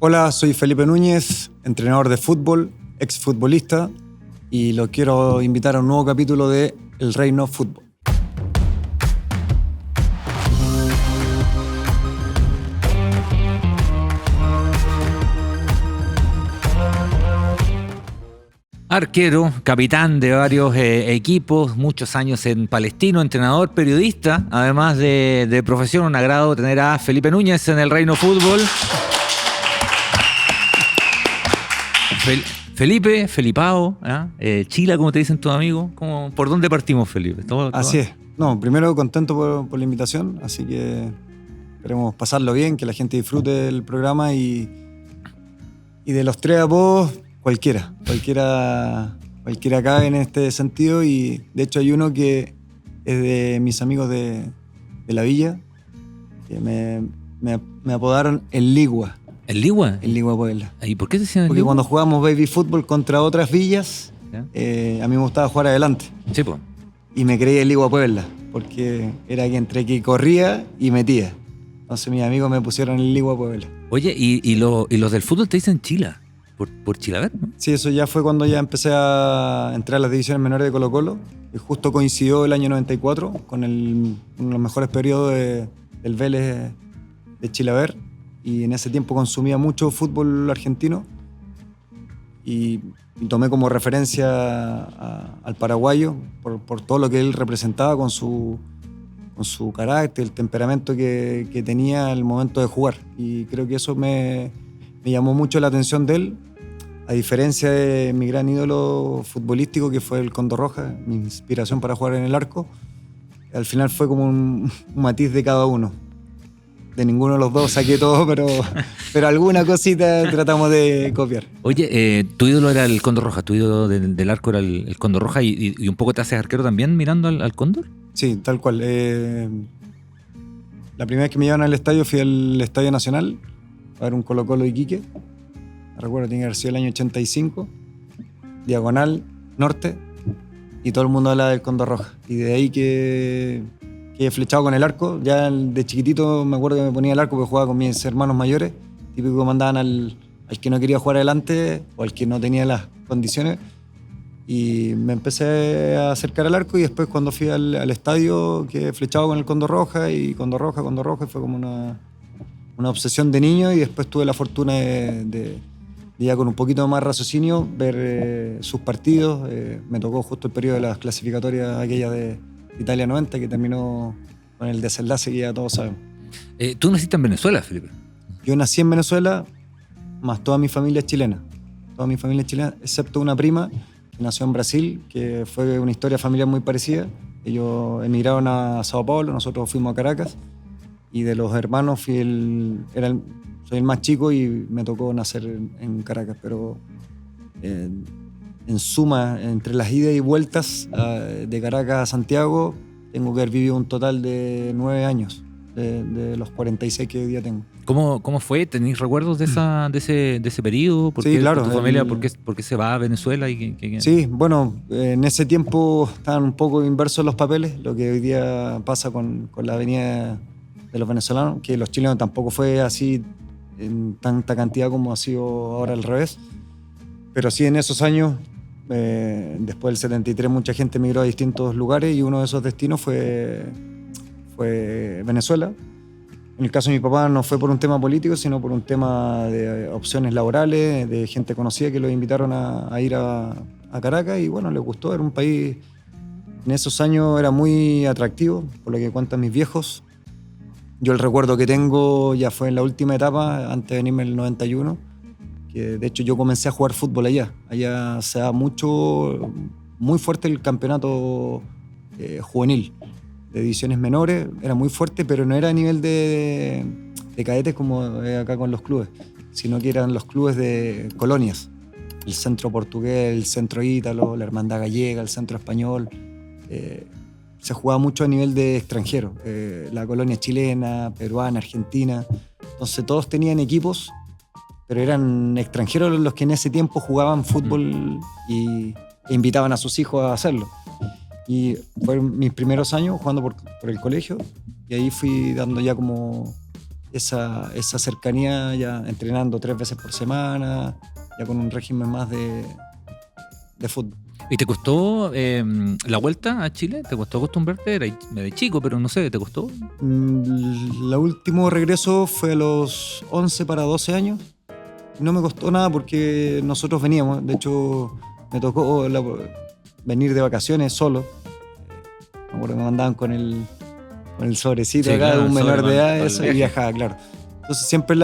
Hola, soy Felipe Núñez, entrenador de fútbol, exfutbolista, y lo quiero invitar a un nuevo capítulo de El Reino Fútbol. Arquero, capitán de varios equipos, muchos años en Palestino, entrenador, periodista, además de profesión. Un agrado tener a Felipe Núñez en el Reino Fútbol. Felipe, Felipao, Chila, como te dicen tus amigos. ¿Por dónde partimos, Felipe? Así es. No, primero contento por la invitación, así que queremos pasarlo bien, que la gente disfrute el programa y de los tres apodos, cualquiera cabe en este sentido, y de hecho hay uno que es de mis amigos de la villa, que me apodaron el Ligua. ¿El Ligua? El Ligua Puebla. ¿Y por qué te decían el Porque Ligua? cuando jugábamos baby fútbol contra otras villas, a mí me gustaba jugar adelante. Sí, pues. Y me creí el Ligua Puebla, porque era que entre que corría y metía. Entonces mis amigos me pusieron el Ligua Puebla. Oye, ¿y los del fútbol te dicen Chila? Por Chilaver, ¿no? Sí, eso ya fue cuando ya empecé a entrar a las divisiones menores de Colo-Colo, y justo coincidió el año 94 con uno de los mejores periodos del Vélez de Chilaver, y en ese tiempo consumía mucho fútbol argentino y tomé como referencia al paraguayo por todo lo que él representaba con su carácter, el temperamento que tenía al momento de jugar, y creo que eso me llamó mucho la atención de él. A diferencia de mi gran ídolo futbolístico, que fue el Cóndor Roja, mi inspiración para jugar en el arco, al final fue como un matiz de cada uno. De ninguno de los dos saqué todo, pero alguna cosita tratamos de copiar. Oye, tu ídolo era el Cóndor Roja, tu ídolo del arco era el Cóndor Roja, y un poco te haces arquero también mirando al Cóndor. Sí, tal cual. La primera vez que me llevaron al estadio fui al Estadio Nacional a ver un Colo-Colo Iquique. Recuerdo, tiene que haber sido el año 85, diagonal, norte, y todo el mundo habla del Cóndor Roja. Y de ahí que he flechado con el arco. Ya de chiquitito me acuerdo que me ponía el arco porque jugaba con mis hermanos mayores, típico que mandaban al que no quería jugar adelante o al que no tenía las condiciones. Y me empecé a acercar al arco, y después cuando fui al estadio que flechaba con el Cóndor Roja, y Cóndor Roja, y fue como una obsesión de niño, y después tuve la fortuna de ya con un poquito más raciocinio ver sus partidos. Me tocó justo el periodo de las clasificatorias aquella de Italia 90, que terminó con el desenlace que ya todos sabemos. ¿Tú naciste en Venezuela, Felipe? Yo nací en Venezuela, más toda mi familia es chilena. Toda mi familia es chilena, excepto una prima que nació en Brasil, que fue una historia familiar muy parecida. Ellos emigraron a Sao Paulo, nosotros fuimos a Caracas, y de los hermanos soy el más chico y me tocó nacer en Caracas, pero en suma, entre las idas y vueltas de Caracas a Santiago, tengo que haber vivido un total de 9 años, de los 46 que hoy día tengo. ¿Cómo fue? ¿Tenéis recuerdos de ese periodo? Sí, claro. ¿Tu familia por qué se va a Venezuela? Sí, bueno, en ese tiempo estaban un poco inversos los papeles, lo que hoy día pasa con la venida de los venezolanos, que los chilenos tampoco fue así en tanta cantidad como ha sido ahora al revés. Pero sí, en esos años, después del 73, mucha gente emigró a distintos lugares, y uno de esos destinos fue Venezuela. En el caso de mi papá no fue por un tema político, sino por un tema de opciones laborales, de gente conocida que lo invitaron a ir a Caracas, y bueno, les gustó. Era un país, en esos años era muy atractivo, por lo que cuentan mis viejos. Yo el recuerdo que tengo ya fue en la última etapa, antes de venirme en el 91, que de hecho yo comencé a jugar fútbol allá. Allá se da muy fuerte el campeonato juvenil, de divisiones menores, era muy fuerte, pero no era a nivel de cadetes como acá con los clubes, sino que eran los clubes de colonias. El centro portugués, el centro ítalo, la hermandad gallega, el centro español. Se jugaba mucho a nivel de extranjero, la colonia chilena, peruana, argentina. Entonces todos tenían equipos, pero eran extranjeros los que en ese tiempo jugaban fútbol e invitaban a sus hijos a hacerlo. Y fueron mis primeros años jugando por el colegio, y ahí fui dando ya como esa cercanía, ya entrenando 3 veces por semana, ya con un régimen más de fútbol. ¿Y te costó la vuelta a Chile? ¿Te costó acostumbrarte? Era de chico, pero no sé, ¿te costó? El último regreso fue a los 11 para 12 años. No me costó nada porque nosotros veníamos. De hecho, me tocó venir de vacaciones solo. Me acuerdo que me mandaban con el sobrecito, sí, acá, claro, de un menor de edad, eso, y viajaba, claro. Entonces siempre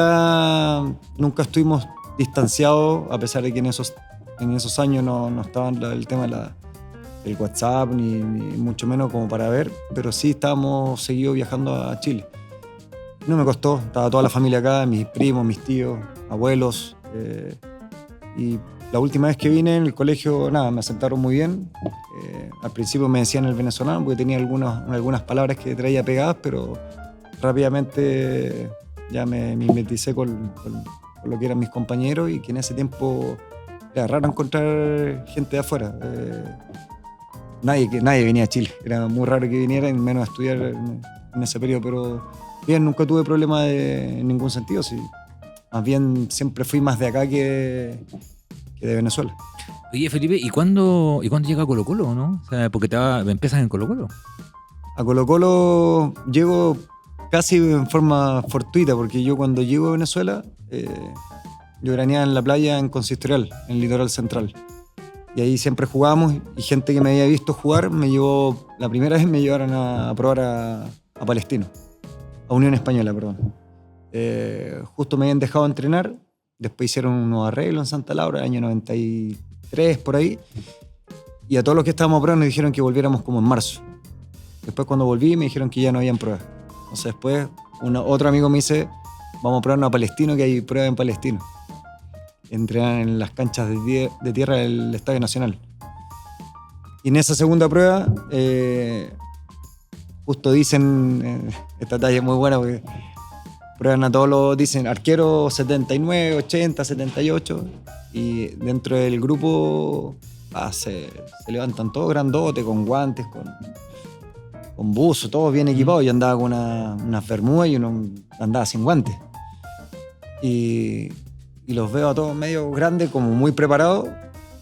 nunca estuvimos distanciados, a pesar de que en esos años no estaba el tema del WhatsApp, ni mucho menos como para ver, pero sí estábamos seguidos viajando a Chile. No me costó, estaba toda la familia acá, mis primos, mis tíos, abuelos, y la última vez que vine en el colegio, nada, me aceptaron muy bien. Al principio me decían el venezolano porque tenía algunas palabras que traía pegadas, pero rápidamente ya me mimeticé con lo que eran mis compañeros, y que en ese tiempo era raro encontrar gente de afuera. Nadie venía a Chile, era muy raro que viniera, menos a estudiar en ese periodo, pero bien, nunca tuve problema en ningún sentido. Sí. Más bien siempre fui más de acá que de Venezuela. Oye, Felipe, ¿y cuándo llega a Colo-Colo, no? O sea, porque empiezas en Colo-Colo. A Colo-Colo llego casi en forma fortuita, porque yo cuando llego a Venezuela, yo veraneaba en la playa en Consistorial, en el litoral central. Y ahí siempre jugábamos, y gente que me había visto jugar la primera vez me llevaron a probar a Palestino, a Unión Española, perdón. Justo me habían dejado entrenar. Después hicieron unos arreglos en Santa Laura, año 93, por ahí. Y a todos los que estábamos probando nos dijeron que volviéramos como en marzo. Después cuando volví me dijeron que ya no habían pruebas. Entonces después otro amigo me dice, vamos a probarnos a Palestino, que hay pruebas en Palestino. Entrenan en las canchas de tierra del Estadio Nacional. Y en esa segunda prueba, justo dicen, esta talla es muy buena porque prueban a todos dicen arquero 79, 80, 78, y dentro del grupo se levantan todos grandotes, con guantes, con buzo, todos bien equipados. Yo andaba con unas bermudas y uno andaba sin guantes. Y los veo a todos medio grandes, como muy preparados,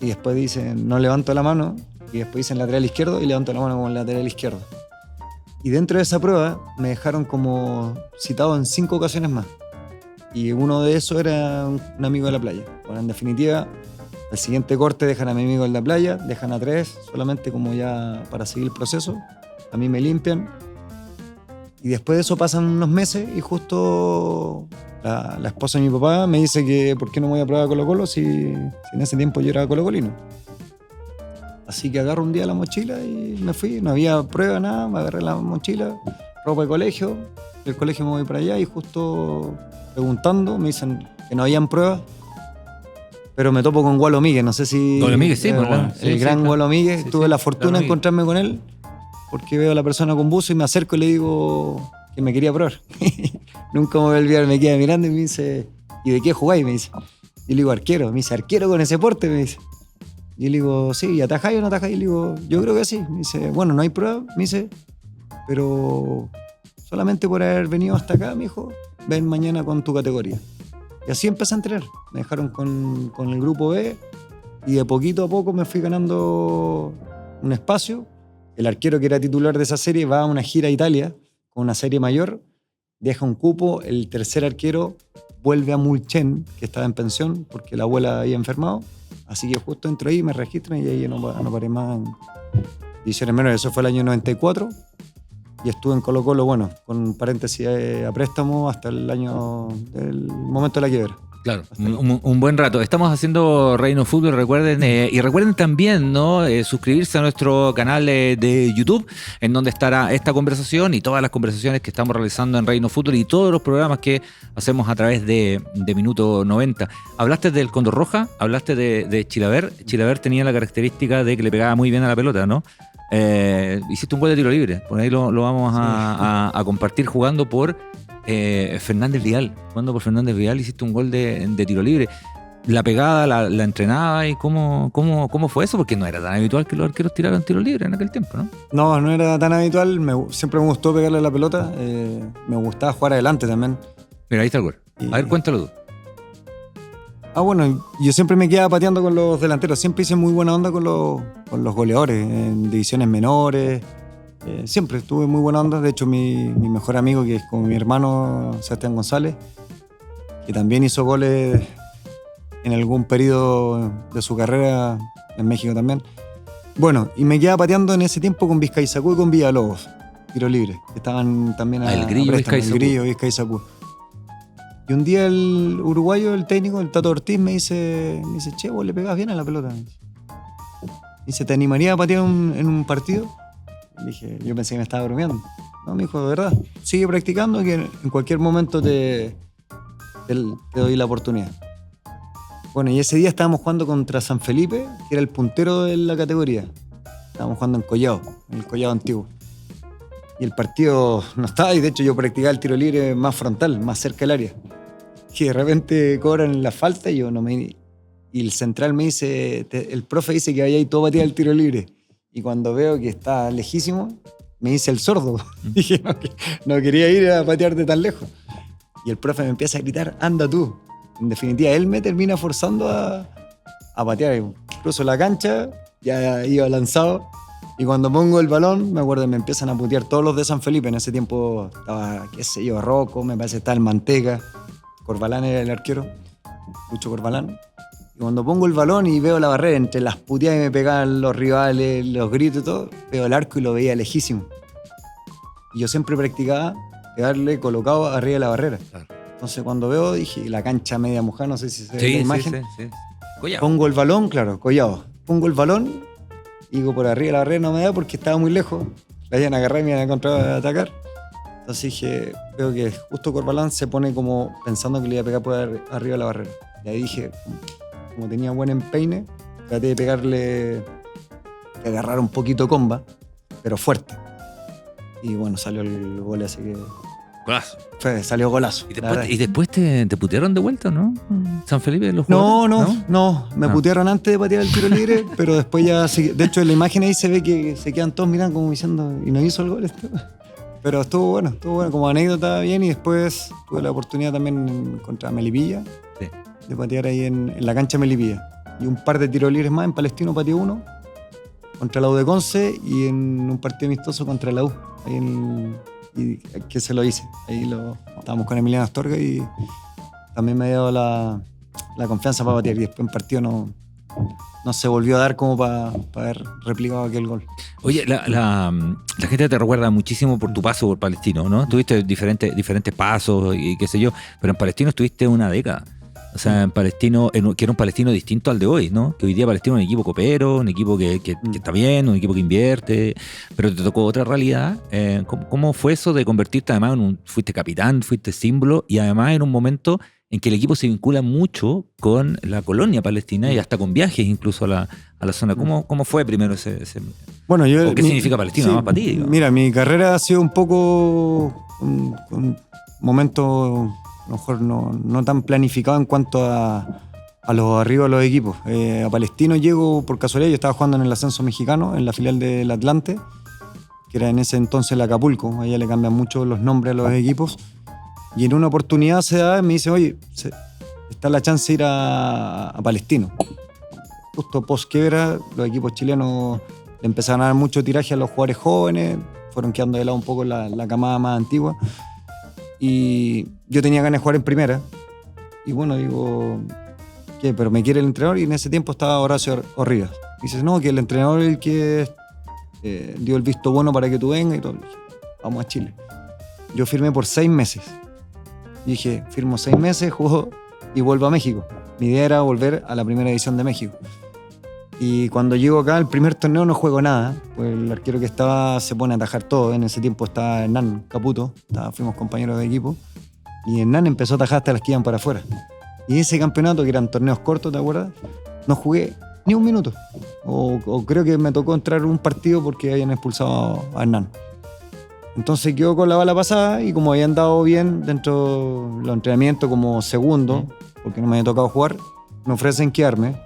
y después dicen, no levanto la mano, y después dicen lateral izquierdo, y levanto la mano como el lateral izquierdo. Y dentro de esa prueba me dejaron como citado en 5 ocasiones más. Y uno de esos era un amigo de la playa. Bueno, en definitiva, el siguiente corte dejan a mi amigo en la playa, dejan a 3, solamente como ya para seguir el proceso. A mí me limpian. Y después de eso pasan unos meses, y justo la esposa de mi papá me dice que por qué no voy a probar a Colo-Colo si en ese tiempo yo era colocolino. Así que agarro un día la mochila y me fui. No había prueba, nada. Me agarré la mochila, ropa de colegio. Del colegio me voy para allá, y justo preguntando me dicen que no habían pruebas. Pero me topo con Gualo Míguez. No sé si... Gualo Míguez, sí. El gran Gualo Míguez. Sí, tuve la fortuna de encontrarme con él, porque veo a la persona con buzo y me acerco y le digo que me quería probar. Nunca me voy a olvidar, me queda mirando y me dice, ¿y de qué jugáis? Me dice. Y le digo, arquero. Me dice, ¿arquero con ese porte? Me dice. Y le digo, sí, ¿y atajáis o no atajáis? Y le digo, yo creo que sí. Me dice, bueno, no hay prueba, me dice, pero solamente por haber venido hasta acá, me dijo, ven mañana con tu categoría. Y así empecé a entrenar. Me dejaron con el grupo B, y de poquito a poco me fui ganando un espacio. El arquero que era titular de esa serie va a una gira a Italia con una serie mayor, deja un cupo, el tercer arquero vuelve a Mulchen, que estaba en pensión porque la abuela había enfermado. Así que justo entro ahí, me registran, y ahí no paré más en divisiones menores. Eso fue el año 94, y estuve en Colo-Colo, bueno, con paréntesis a préstamo hasta el momento de la quiebra. Claro, un buen rato. Estamos haciendo Reino Fútbol, recuerden, y recuerden también, ¿no? Suscribirse a nuestro canal de YouTube, en donde estará esta conversación y todas las conversaciones que estamos realizando en Reino Fútbol, y todos los programas que hacemos a través de Minuto 90. Hablaste del Cóndor Roja, hablaste de Chilaver. Chilaver tenía la característica de que le pegaba muy bien a la pelota, ¿no? Hiciste un gol de tiro libre, por ahí lo vamos a compartir, jugando por Fernández Vial. Jugando por Fernández Vial hiciste un gol de tiro libre. La pegada la entrenaba, y ¿cómo fue eso? Porque no era tan habitual que los arqueros tiraran tiro libre en aquel tiempo, ¿no? No era tan habitual. Siempre me gustó pegarle a la pelota. Me gustaba jugar adelante también. Mira, ahí está el gol. A ver, cuéntalo tú. Bueno, yo siempre me quedaba pateando con los delanteros. Siempre hice muy buena onda con los goleadores en divisiones menores. Siempre tuve muy buena onda. De hecho, mi mejor amigo, que es como mi hermano Sebastián González, que también hizo goles en algún periodo de su carrera en México también. Bueno, y me quedaba pateando en ese tiempo con Vizcaizacú y con Villalobos, tiro libre, que estaban también El Grillo Vizcaizacú. Y un día el uruguayo, el técnico, el Tato Ortiz, me dice, che, vos le pegás bien a la pelota. Me dice, ¿te animaría a patear en un partido? Y dije, yo pensé que me estaba bromeando. No, me dijo, de verdad, sigue practicando que en cualquier momento te doy la oportunidad. Bueno, y ese día estábamos jugando contra San Felipe, que era el puntero de la categoría. Estábamos jugando en el Collado antiguo. Y el partido no estaba, y de hecho yo practicaba el tiro libre más frontal, más cerca del área. Y de repente cobran la falta y y el central me dice, el profe dice que vaya ahí todo patear el tiro libre. Y cuando veo que está lejísimo, me dice el sordo. Dije, no quería ir a patear de tan lejos. Y el profe me empieza a gritar, anda tú. En definitiva, él me termina forzando a patear. Cruzo la cancha, ya iba lanzado. Y cuando pongo el balón, me acuerdo, me empiezan a putear todos los de San Felipe. En ese tiempo estaba, qué sé yo, Rocco, me parece que estaba el Manteca. Corbalán era el arquero, Lucho Corbalán. Y cuando pongo el balón y veo la barrera, entre las puteadas que me pegaban los rivales, los gritos y todo, veo el arco y lo veía lejísimo. Y yo siempre practicaba pegarle colocado arriba de la barrera. Claro. Entonces cuando veo, dije, la cancha media mojada, no sé si se ve la imagen. Sí. Pongo el balón, claro, collado. Pongo el balón, digo, por arriba de la barrera no me da porque estaba muy lejos. La iban a agarrar y me iban a encontrar a atacar. Entonces dije, veo que justo Corbalán se pone como pensando que le iba a pegar por arriba de la barrera. Y ahí dije, como tenía buen empeine, traté de pegarle, de agarrar un poquito comba, pero fuerte. Y bueno, salió el gol, así que... Golazo. Salió golazo. ¿Y después te putearon de vuelta, no? ¿San Felipe los jugadores? No. Me putearon antes de patear el tiro libre, pero después ya... De hecho, en la imagen ahí se ve que se quedan todos mirando como diciendo, ¿y no hizo el gol esto? Pero estuvo bueno. Como anécdota bien, y después tuve la oportunidad también contra Melipilla, sí, de patear ahí en la cancha Melipilla. Y un par de tiros libres más, en Palestino pateé uno, contra la U de Conce, y en un partido amistoso contra la U, ahí y que se lo hice. Ahí estábamos con Emiliano Astorga y también me dio la confianza para patear. Y después en partido no se volvió a dar como para haber replicado aquel gol. Oye, la gente te recuerda muchísimo por tu paso por Palestino, ¿no? Tuviste diferentes pasos y qué sé yo, pero en Palestino estuviste una década. O sea, en Palestino, que era un Palestino distinto al de hoy, ¿no? Que hoy día Palestino es un equipo copero, un equipo que está bien, un equipo que invierte, pero te tocó otra realidad. ¿Cómo fue eso de convertirte además fuiste capitán, fuiste símbolo, y además en un momento en que el equipo se vincula mucho con la colonia palestina y hasta con viajes incluso a la zona? ¿Cómo fue primero ese bueno, ¿qué significa Palestina más para ti? Digamos? Mira, mi carrera ha sido un poco un momento... a lo mejor no tan planificado en cuanto a los arribos de los equipos. A Palestino llego por casualidad. Yo estaba jugando en el ascenso mexicano, en la filial del Atlante, que era en ese entonces el Acapulco. Allá le cambian mucho los nombres a los equipos. Y en una oportunidad se da, me dice, oye, está la chance de ir a Palestino. Justo post-quiebra, los equipos chilenos le empezaron a dar mucho tiraje a los jugadores jóvenes, fueron quedando de lado un poco la camada más antigua. Y yo tenía ganas de jugar en primera. Y bueno, digo, ¿qué? ¿Pero me quiere el entrenador? Y en ese tiempo estaba Horacio Orribas. Dice, no, que el entrenador es el que dio el visto bueno para que tú vengas y todo. Dije, vamos a Chile. Yo firmé por 6 meses. Y dije, firmo 6 meses, juego y vuelvo a México. Mi idea era volver a la primera división de México. Y cuando llego acá, el primer torneo no juego nada, pues el arquero que estaba se pone a atajar todo. En ese tiempo estaba Hernán Caputo, fuimos compañeros de equipo, y Hernán empezó a atajar hasta las que iban para afuera. Y ese campeonato, que eran torneos cortos, ¿te acuerdas? No jugué ni un minuto. O creo que me tocó entrar un partido porque habían expulsado a Hernán. Entonces quedó con la bala pasada, y como habían dado bien dentro de los entrenamientos como segundo, porque no me había tocado jugar, me ofrecen quedarme.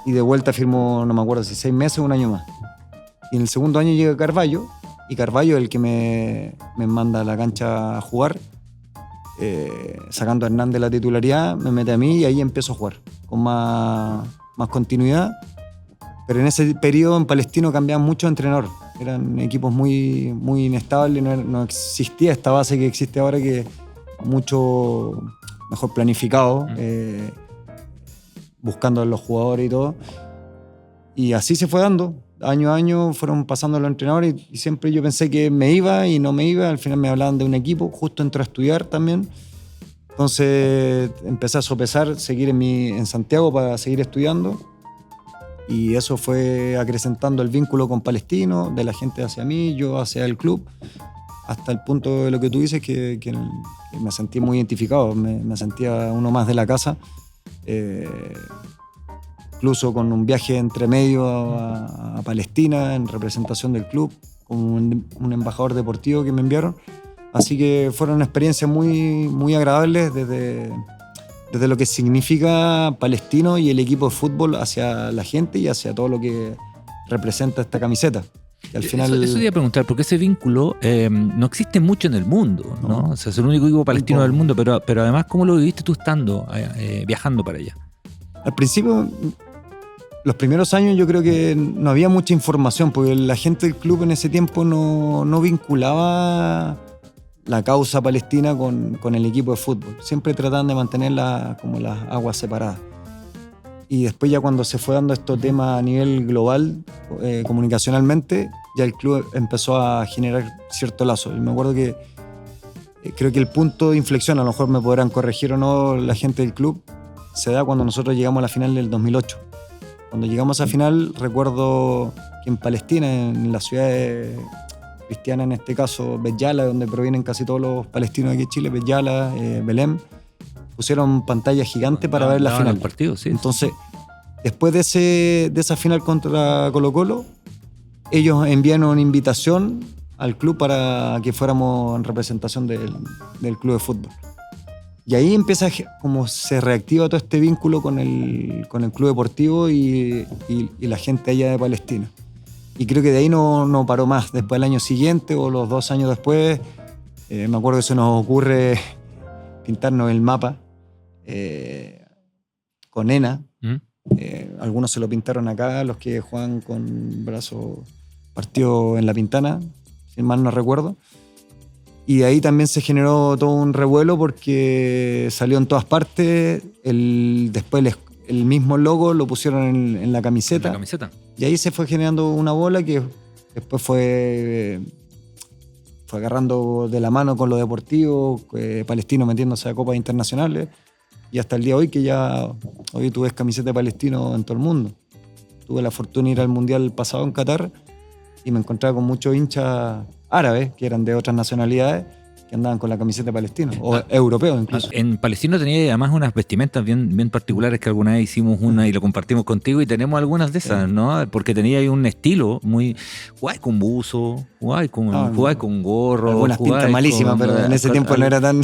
Y de vuelta firmo, no me acuerdo si 6 meses o un año más. Y en el segundo año llega Carvalho, y Carvalho es el que me manda a la cancha a jugar. sacando a Hernández la titularidad, me mete a mí y ahí empiezo a jugar con más continuidad. Pero en ese periodo en Palestino cambiaban mucho de entrenador. Eran equipos muy, muy inestables, no existía esta base que existe ahora, que es mucho mejor planificado, buscando a los jugadores y todo. Y así se fue dando. Año a año fueron pasando los entrenadores y siempre yo pensé que me iba y no me iba. Al final me hablaban de un equipo. Justo entré a estudiar también. Entonces empecé a sopesar, seguir en Santiago para seguir estudiando. Y eso fue acrecentando el vínculo con Palestino, de la gente hacia mí, yo hacia el club, hasta el punto de lo que tú dices, que me sentí muy identificado, me sentía uno más de la casa. Incluso con un viaje entre medio a Palestina en representación del club, con un embajador deportivo que me enviaron. Así que fueron experiencias muy, muy agradables desde lo que significa Palestino y el equipo de fútbol hacia la gente y hacia todo lo que representa esta camiseta. Y al final... Eso te iba a preguntar, porque ese vínculo no existe mucho en el mundo, ¿no? O sea, es el único equipo palestino del mundo, pero además, ¿cómo lo viviste tú estando, viajando para allá? Al principio, los primeros años yo creo que no había mucha información, porque la gente del club en ese tiempo no vinculaba la causa palestina con el equipo de fútbol. Siempre trataban de mantener como las aguas separadas. Y después ya cuando se fue dando estos temas a nivel global, comunicacionalmente, ya el club empezó a generar cierto lazo. Y me acuerdo que creo que el punto de inflexión, a lo mejor me podrán corregir o no la gente del club, se da cuando nosotros llegamos a la final del 2008. Cuando llegamos a final, recuerdo que en Palestina, en la ciudad cristiana, en este caso Bet Yala, donde provienen casi todos los palestinos de aquí de Chile, Bet Yala, Belém, pusieron pantalla gigante para ver la final. Partido, sí. Entonces, después de esa final contra Colo-Colo, ellos envían una invitación al club para que fuéramos en representación del club de fútbol. Y ahí empieza, como se reactiva todo este vínculo con el club deportivo y la gente allá de Palestina. Y creo que de ahí no paró más. Después del año siguiente o los 2 años después, me acuerdo que se nos ocurre pintarnos el mapa con henna. Algunos se lo pintaron acá, los que juegan con brazos partidos en La Pintana, si mal no recuerdo. Y de ahí también se generó todo un revuelo porque salió en todas partes. Después el mismo logo lo pusieron en la camiseta. ¿En la camiseta? Y ahí se fue generando una bola que después fue agarrando de la mano con lo deportivo, Palestino metiéndose a copas internacionales. Y hasta el día de hoy, que ya hoy tú ves camiseta de Palestino en todo el mundo. Tuve la fortuna de ir al Mundial pasado en Qatar y me encontraba con muchos hinchas árabes, que eran de otras nacionalidades, que andaban con la camiseta de Palestino, o europeos incluso. En Palestino tenía además unas vestimentas bien particulares, que alguna vez hicimos una y lo compartimos contigo, y tenemos algunas de esas, ¿no? Porque tenía ahí un estilo muy... Jugabas con buzo, jugabas con gorro. Algunas pintas malísimas, pero en ese tiempo no era tan...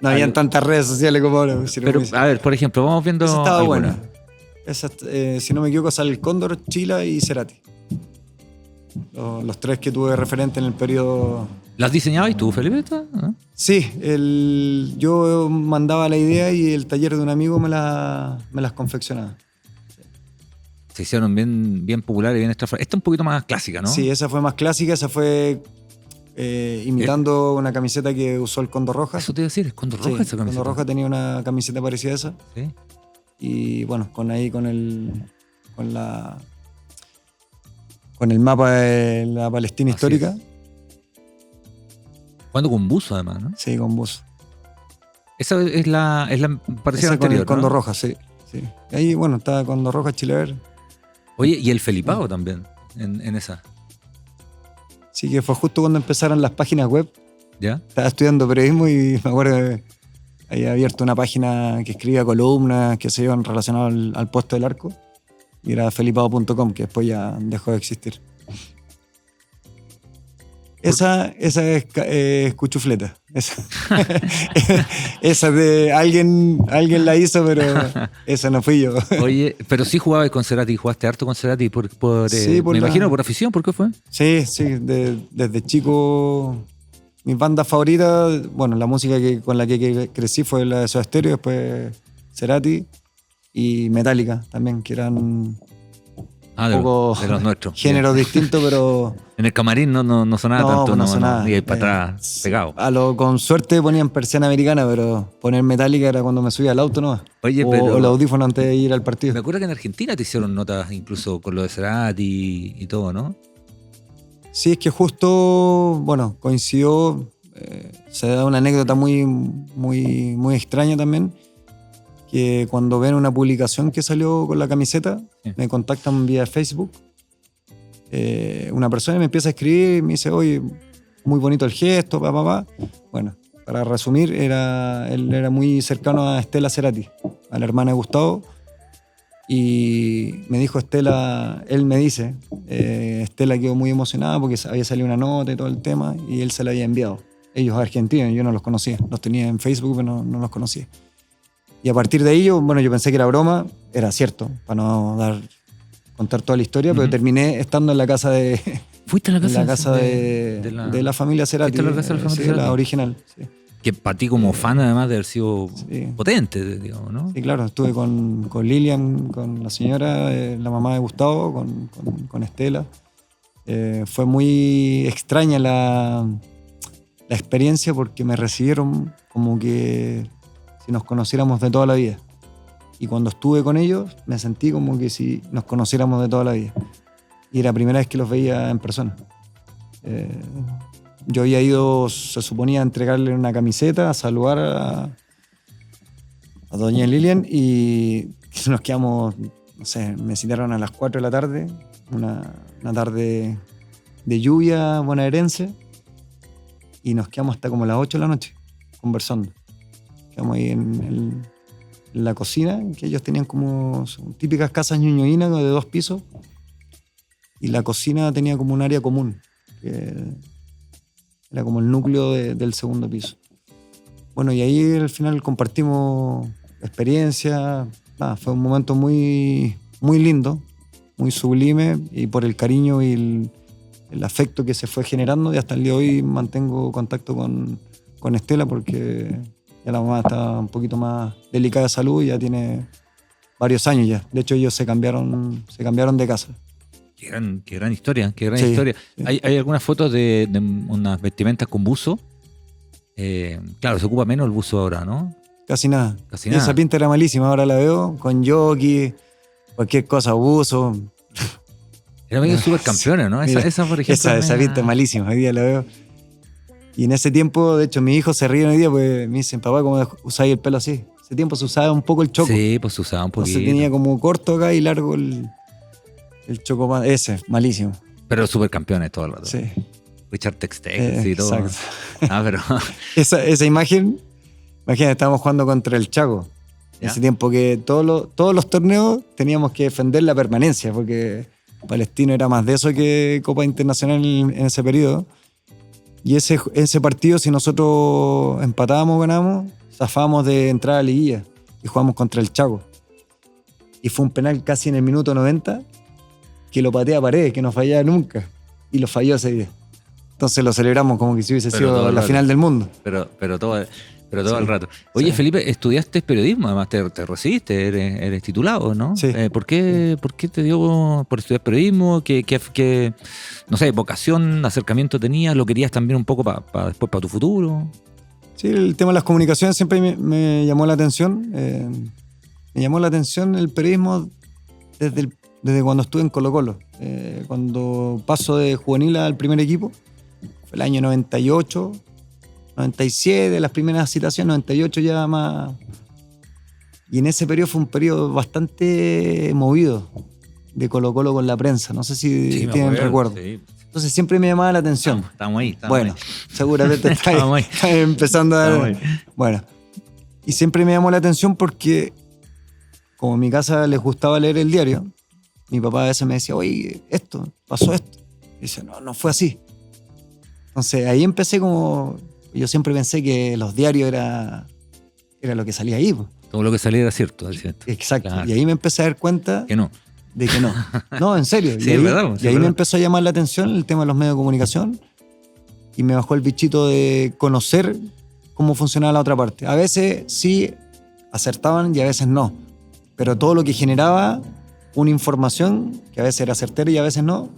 no habían tantas redes sociales como ahora. Pero, a ver, por ejemplo, vamos viendo... Esa estaba buena. Esa, si no me equivoco, sale el Cóndor, Chila y Cerati. Los 3 que tuve referente en el periodo. ¿Las diseñabas tú, Felipe? ¿Ah? Sí, yo mandaba la idea y el taller de un amigo me las confeccionaba. Se hicieron bien populares, bien estrafarias. Esta es un poquito más clásica, ¿no? Sí, esa fue más clásica, esa fue imitando una camiseta que usó el Cóndor Roja. Eso te iba a decir, ¿es Cóndor Roja esa camiseta? Cóndor Roja tenía una camiseta parecida a esa. Sí. Y bueno, con el mapa de la Palestina histórica. Jugando con buzo, además, ¿no? Sí, con buzo. Esa es la parecida anterior, con el Cóndor ¿no? Roja, sí. Ahí, bueno, estaba Cóndor Roja, Chilever. Oye, y el Felipao también, en esa. Sí, que fue justo cuando empezaron las páginas web. ¿Ya? Estaba estudiando periodismo y me acuerdo que había abierto una página que escribía columnas, que se iban relacionadas al puesto del arco. Y era felipao.com, que después ya dejó de existir. Esa es Cuchufleta. Esa de alguien la hizo, pero esa no fui yo. Oye, pero sí jugabas con Cerati, jugaste harto con Cerati me imagino por afición, ¿por qué fue? Sí, desde chico mis bandas favoritas, bueno, la música con la que crecí fue la de Soda Stereo, después Cerati y Metallica también, que eran un poco de los nuestros. géneros distintos, pero... En el camarín no sonaba tanto, no sonaba. Y ahí para atrás, pegado. Con suerte ponían Persiana Americana, pero poner Metallica era cuando me subía al auto, ¿no? Oye, o el audífono antes de ir al partido. Me acuerdo que en Argentina te hicieron notas incluso con lo de Cerati y todo, ¿no? Sí, es que justo, bueno, coincidió, se da una anécdota muy extraña también, que cuando ven una publicación que salió con la camiseta, Sí. me contactan vía Facebook, una persona me empieza a escribir y me dice, oye, muy bonito el gesto, Bueno, para resumir, él era muy cercano a Estela Cerati, a la hermana de Gustavo, y me dijo Estela, él me dice, Estela quedó muy emocionada porque había salido una nota y todo el tema, y él se la había enviado. Ellos argentinos, yo no los conocía, los tenía en Facebook, pero no los conocía. Y a partir de ahí, bueno, yo pensé que era broma, era cierto, para no contar toda la historia, pero terminé estando en la casa de... ¿Fuiste a la casa, de la familia Cerati? ¿Fuiste a la casa de la familia sí, Cerati? La original, sí. Que para ti como fan además de haber sido Sí. potente, digamos, ¿no? Sí, claro, estuve con Lilian, con la señora, la mamá de Gustavo, con Estela. Fue muy extraña la experiencia porque me recibieron como que si nos conociéramos de toda la vida. Y cuando estuve con ellos me sentí como que si nos conociéramos de toda la vida. Y era la primera vez que los veía en persona. Yo había ido, se suponía, a entregarle una camiseta, a saludar a doña Lilian, y nos quedamos, no sé, me citaron a las 4 de la tarde, una tarde de lluvia bonaerense, y nos quedamos hasta como las 8 de la noche conversando. Quedamos ahí en la cocina, que ellos tenían como típicas casas ñuñoínas de 2 pisos, y la cocina tenía como un área común, que era como el núcleo del segundo piso. Bueno, y ahí al final compartimos experiencia. Nada, fue un momento muy, muy lindo, muy sublime, y por el cariño y el afecto que se fue generando, y hasta el día de hoy mantengo contacto con Estela porque ya la mamá está un poquito más delicada de salud y ya tiene varios años ya. De hecho, ellos se cambiaron de casa. Qué gran historia, qué gran Sí, historia. sí. Hay algunas fotos de unas vestimentas con buzo. Claro, se ocupa menos el buzo ahora, ¿no? Casi nada. Casi nada. Esa pinta era malísima, ahora la veo con jockey, cualquier cosa, buzo. Era medio supercampeones, ¿no? Mira, Esa, por ejemplo. esa pinta es malísima, hoy día la veo. Y en ese tiempo, de hecho, mis hijos se ríen hoy día porque me dicen, papá, ¿cómo usáis el pelo así? Ese tiempo se usaba un poco el choco. Sí, pues se usaba un poquito. Entonces tenía como corto acá y largo el choco. Ese, malísimo. Pero supercampeones todo el rato. Sí. Richard Textex y todo. Exacto. Pero... esa imagen, imagínate, estábamos jugando contra el Chaco. En ¿Ya? ese tiempo que todos los torneos teníamos que defender la permanencia, porque Palestino era más de eso que Copa Internacional en ese periodo. Y ese partido, si nosotros empatábamos o ganábamos, zafábamos de entrar a la liguilla y jugamos contra el Chaco. Y fue un penal casi en el minuto 90 que lo patea a Paredes, que no fallaba nunca. Y lo falló ese día. Entonces lo celebramos como que si hubiese sido la final del mundo. Pero todo Sí. el rato. Oye, Sí. Felipe, estudiaste periodismo, además te recibiste, eres titulado, ¿no? Sí. ¿Por qué te dio por estudiar periodismo? ¿Qué, no sé, vocación, acercamiento tenías? ¿Lo querías también un poco después para tu futuro? Sí, el tema de las comunicaciones siempre me llamó la atención. Me llamó la atención el periodismo desde cuando estuve en Colo-Colo. Cuando paso de juvenil al primer equipo, fue el año 98, 97, las primeras citaciones, 98 ya más. Y en ese periodo fue un periodo bastante movido de Colo-Colo con la prensa. No sé si me tienen acuerdo, recuerdo. sí. Entonces siempre me llamaba la atención. Estamos ahí. Bueno, seguramente Estamos ahí. está empezando a... Estamos ahí. Bueno, y siempre me llamó la atención porque como en mi casa les gustaba leer el diario, mi papá a veces me decía, oye, pasó esto. Y dice, no fue así. Entonces ahí empecé como... Yo siempre pensé que los diarios era lo que salía ahí. Pues. Todo lo que salía era cierto, es cierto. Exacto. Claro. Y ahí me empecé a dar cuenta Que no. de que no. No, en serio. Sí, y ahí, es verdad, sí, y ahí es me verdad. empezó a llamar la atención el tema de los medios de comunicación. y me bajó el bichito de conocer cómo funcionaba la otra parte. A veces sí acertaban y a veces no, pero todo lo que generaba una información, que a veces era certera y a veces no,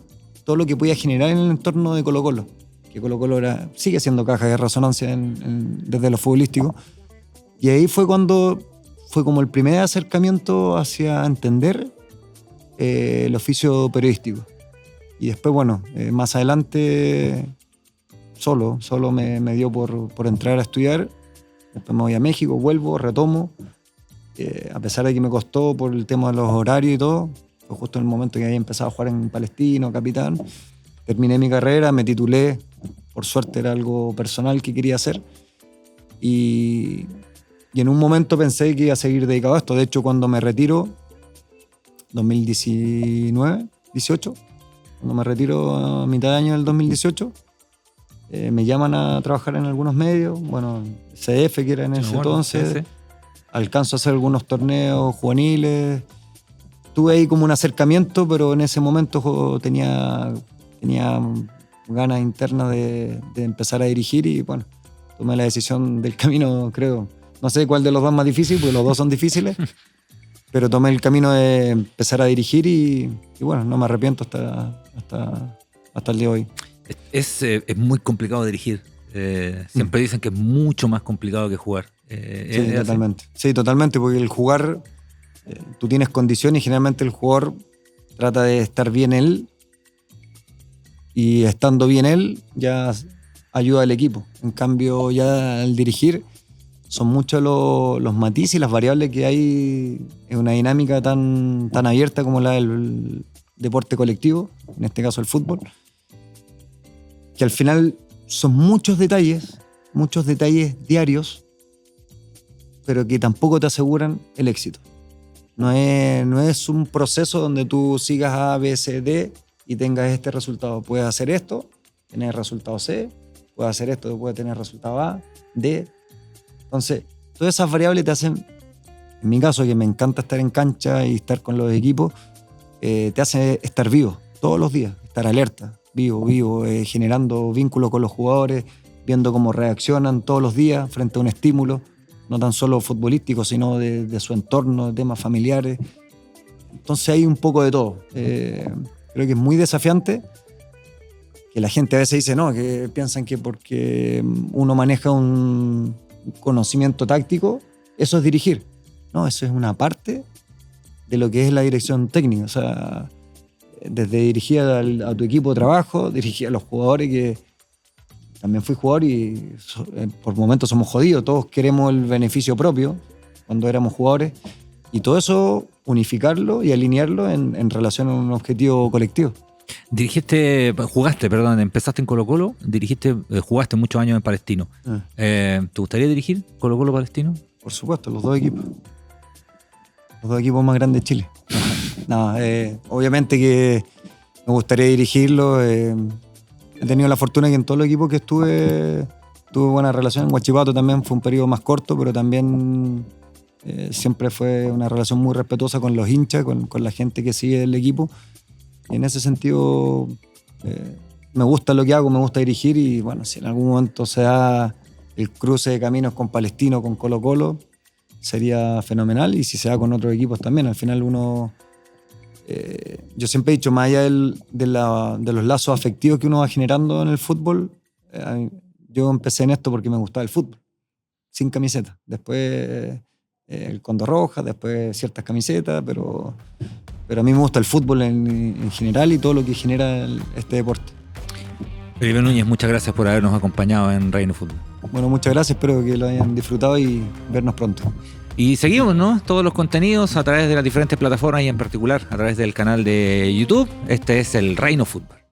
todo lo que podía generar en el entorno de Colo-Colo, que Colo-Colo sigue siendo caja de resonancia desde lo futbolístico. Y ahí fue cuando fue como el primer acercamiento hacia entender el oficio periodístico. Y después, bueno, más adelante solo me dio por entrar a estudiar. Después me voy a México, vuelvo, retomo. A pesar de que me costó por el tema de los horarios y todo, fue justo en el momento que había empezado a jugar en Palestino, Capitán. Terminé mi carrera, me titulé. Por suerte era algo personal que quería hacer. Y en un momento pensé que iba a seguir dedicado a esto. De hecho, cuando me retiro, 2019, 18, cuando me retiro a mitad de año del 2018, me llaman a trabajar en algunos medios. Bueno, CF, que era en ese entonces. Sí. Alcanzo a hacer algunos torneos juveniles. Tuve ahí como un acercamiento, pero en ese momento tenía ganas internas de empezar a dirigir y bueno, tomé la decisión del camino, creo. No sé cuál de los dos es más difícil, porque los dos son difíciles, pero tomé el camino de empezar a dirigir y bueno, no me arrepiento hasta el día de hoy. Es muy complicado dirigir. Siempre dicen que es mucho más complicado que jugar. Sí, totalmente. Sí, totalmente, porque el jugar, tú tienes condiciones y generalmente el jugador trata de estar bien él y estando bien él ya ayuda al equipo. En cambio, ya al dirigir son muchos los matices y las variables que hay en una dinámica tan abierta como la del deporte colectivo, en este caso el fútbol, que al final son muchos detalles diarios, pero que tampoco te aseguran el éxito. No es un proceso donde tú sigas A, B, C, D y tengas este resultado. Puedes hacer esto, tener resultado C, puedes hacer esto, puedes tener resultado A, D. Entonces, todas esas variables te hacen, en mi caso, que me encanta estar en cancha y estar con los equipos, te hace estar vivo todos los días, estar alerta, vivo, generando vínculos con los jugadores, viendo cómo reaccionan todos los días frente a un estímulo, no tan solo futbolístico, sino de su entorno, de temas familiares. Entonces hay un poco de todo. Creo que es muy desafiante, que la gente a veces dice, no, que piensan que porque uno maneja un conocimiento táctico, eso es dirigir. No, eso es una parte de lo que es la dirección técnica. O sea, desde dirigir a tu equipo de trabajo, dirigir a los jugadores, que también fui jugador y por momentos somos jodidos, todos queremos el beneficio propio cuando éramos jugadores, y todo eso unificarlo y alinearlo en relación a un objetivo colectivo. Empezaste en Colo-Colo, jugaste muchos años en Palestino. ¿Te gustaría dirigir Colo-Colo Palestino? Por supuesto, los dos equipos más grandes de Chile. Obviamente que me gustaría dirigirlo. He tenido la fortuna que en todos los equipos que tuve buena relación. En Huachipato también fue un periodo más corto, pero también siempre fue una relación muy respetuosa con los hinchas, con la gente que sigue el equipo. Y en ese sentido me gusta lo que hago, me gusta dirigir y bueno, si en algún momento se da el cruce de caminos con Palestino, con Colo-Colo, sería fenomenal, y si se da con otros equipos también. Al final uno... yo siempre he dicho, más allá de los lazos afectivos que uno va generando en el fútbol, yo empecé en esto porque me gustaba el fútbol, sin camiseta. Después el Condor Roja, después ciertas camisetas, pero a mí me gusta el fútbol en general y todo lo que genera este deporte. Felipe Núñez, muchas gracias por habernos acompañado en Reino Fútbol. Bueno, muchas gracias, espero que lo hayan disfrutado y vernos pronto. Y seguimos, ¿no? Todos los contenidos a través de las diferentes plataformas y en particular a través del canal de YouTube. Este es el Reino Fútbol.